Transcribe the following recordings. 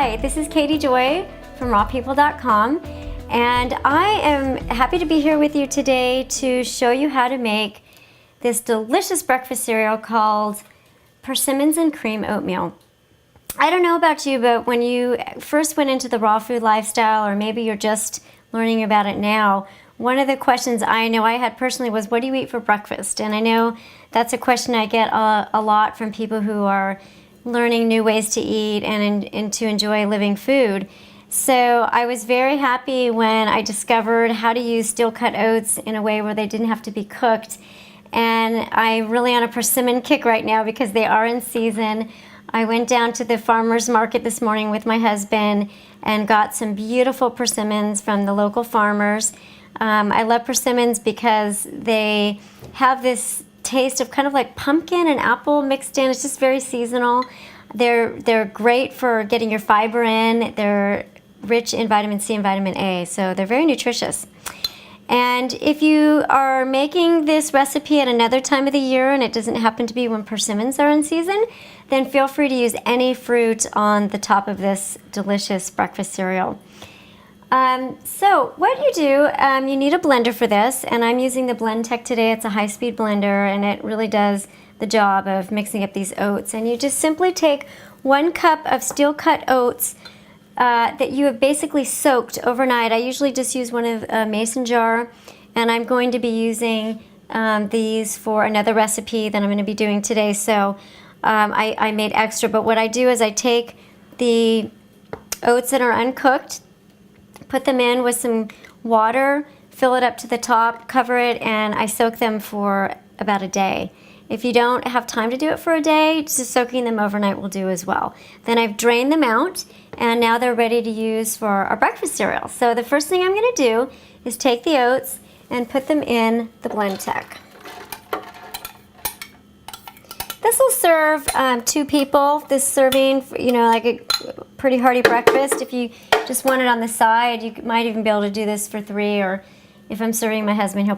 Hi, this is Katy Joy from rawpeople.com, and I am happy to be here with you today to show you how to make this delicious breakfast cereal called Persimmons and Cream Oatmeal. I don't know about you, but when you first went into the raw food lifestyle, or maybe you're just learning about it now, one of the questions I know I had personally was, what do you eat for breakfast? And I know that's a question I get a lot from people who are learning new ways to eat and to enjoy living food. So I was very happy when I discovered how to use steel-cut oats in a way where they didn't have to be cooked. And I'm really on a persimmon kick right now because they are in season. I went down to the farmer's market this morning with my husband and got some beautiful persimmons from the local farmers. I love persimmons because they have this taste of kind of like pumpkin and apple mixed in. It's just very seasonal. They're great for getting your fiber in. They're rich in vitamin C and vitamin A, so they're very nutritious. And if you are making this recipe at another time of the year and it doesn't happen to be when persimmons are in season, then feel free to use any fruit on the top of this delicious breakfast cereal. So what you do, you need a blender for this, and I'm using the BlendTech today. It's a high-speed blender, and it really does the job of mixing up these oats. And you just simply take 1 cup of steel-cut oats that you have basically soaked overnight. I usually just use one of a mason jar, and I'm going to be using these for another recipe that I'm going to be doing today. So I made extra, but what I do is I take the oats that are uncooked, put them in with some water, fill it up to the top, cover it, and I soak them for about a day. If you don't have time to do it for a day, just soaking them overnight will do as well. Then I've drained them out, and now they're ready to use for our breakfast cereal. So the first thing I'm going to do is take the oats and put them in the BlendTech. This will serve 2 people. This serving, you know, like a pretty hearty breakfast. If you just want it on the side, you might even be able to do this for 3. Or if I'm serving my husband, he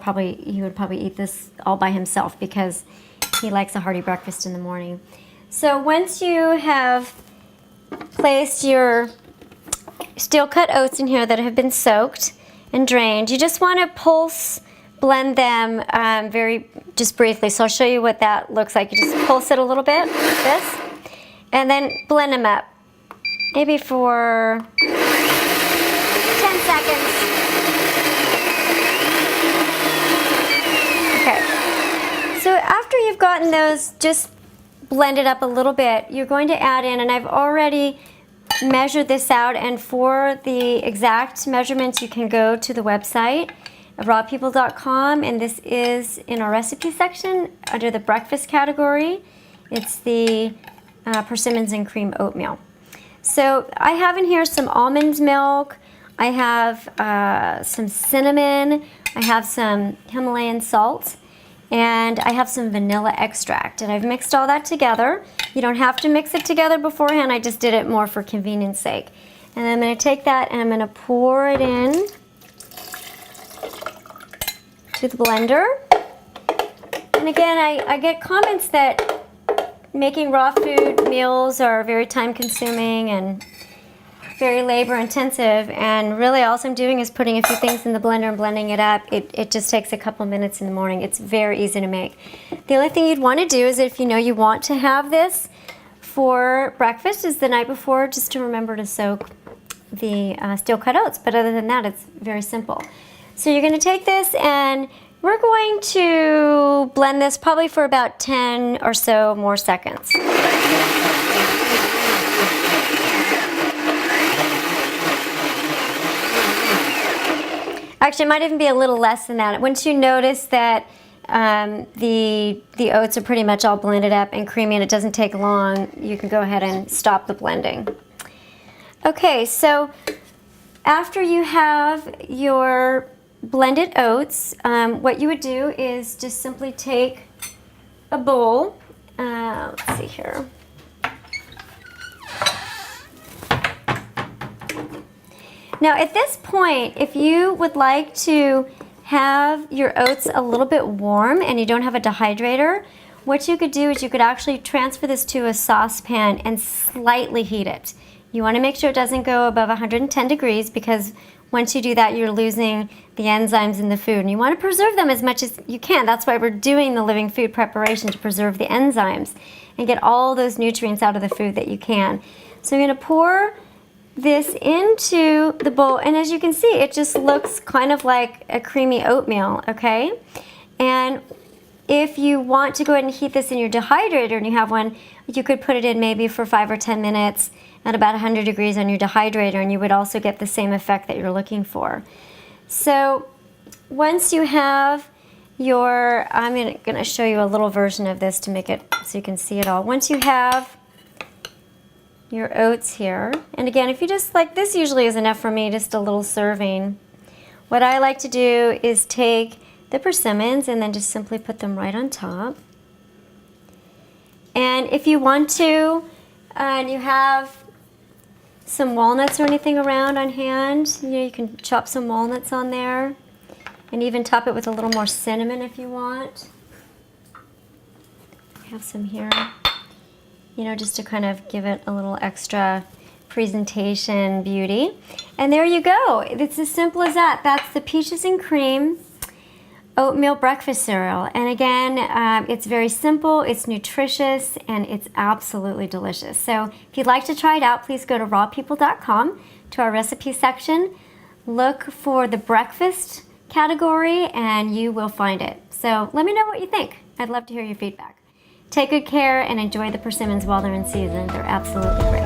would probably eat this all by himself because he likes a hearty breakfast in the morning. So once you have placed your steel-cut oats in here that have been soaked and drained, you just want to pulse blend them just briefly. So I'll show you what that looks like. You just pulse it a little bit, like this, and then blend them up. Maybe for 10 seconds. Okay. So after you've gotten those just blended up a little bit, you're going to add in, and I've already measured this out, and for the exact measurements you can go to the website rawpeople.com, and this is in our recipe section under the breakfast category. It's the Persimmons and Cream Oatmeal. So I have in here some almond milk, I have some cinnamon, I have some Himalayan salt, and I have some vanilla extract, and I've mixed all that together. You don't have to mix it together beforehand, I just did it more for convenience sake. And I'm going to take that and I'm going to pour it in to the blender. And again, I get comments that making raw food meals are very time consuming and very labor intensive, and really all I'm doing is putting a few things in the blender and blending it up. It just takes a couple minutes in the morning. It's very easy to make. The only thing you'd want to do is, if you know you want to have this for breakfast, is the night before just to remember to soak the steel-cut oats. But other than that, it's very simple. So you're going to take this, and we're going to blend this probably for about 10 or so more seconds. Actually, it might even be a little less than that. Once you notice that the oats are pretty much all blended up and creamy and it doesn't take long, you can go ahead and stop the blending. Okay, so after you have your blended oats, what you would do is just simply take a bowl. Let's see here. Now at this point, if you would like to have your oats a little bit warm and you don't have a dehydrator, what you could do is you could actually transfer this to a saucepan and slightly heat it. You want to make sure it doesn't go above 110 degrees because once you do that, you're losing the enzymes in the food. And you want to preserve them as much as you can. That's why we're doing the living food preparation, to preserve the enzymes and get all those nutrients out of the food that you can. So I'm going to pour this into the bowl, and as you can see, it just looks kind of like a creamy oatmeal, okay? And if you want to go ahead and heat this in your dehydrator, and you have one, you could put it in maybe for 5 or 10 minutes at about 100 degrees on your dehydrator, and you would also get the same effect that you're looking for. So once you have your, I'm going to show you a little version of this to make it so you can see it all. Once you have your oats here, and again, if you just like, this usually is enough for me, just a little serving. What I like to do is take the persimmons and then just simply put them right on top. And if you want to, and you have some walnuts or anything around on hand, you know, you can chop some walnuts on there and even top it with a little more cinnamon if you want. I have some here, you know, just to kind of give it a little extra presentation beauty. And there you go. It's as simple as that. That's the peaches and cream oatmeal breakfast cereal. And again, it's very simple, it's nutritious, and it's absolutely delicious. So if you'd like to try it out, please go to rawpeople.com to our recipe section. Look for the breakfast category and you will find it. So let me know what you think. I'd love to hear your feedback. Take good care and enjoy the persimmons while they're in season. They're absolutely great.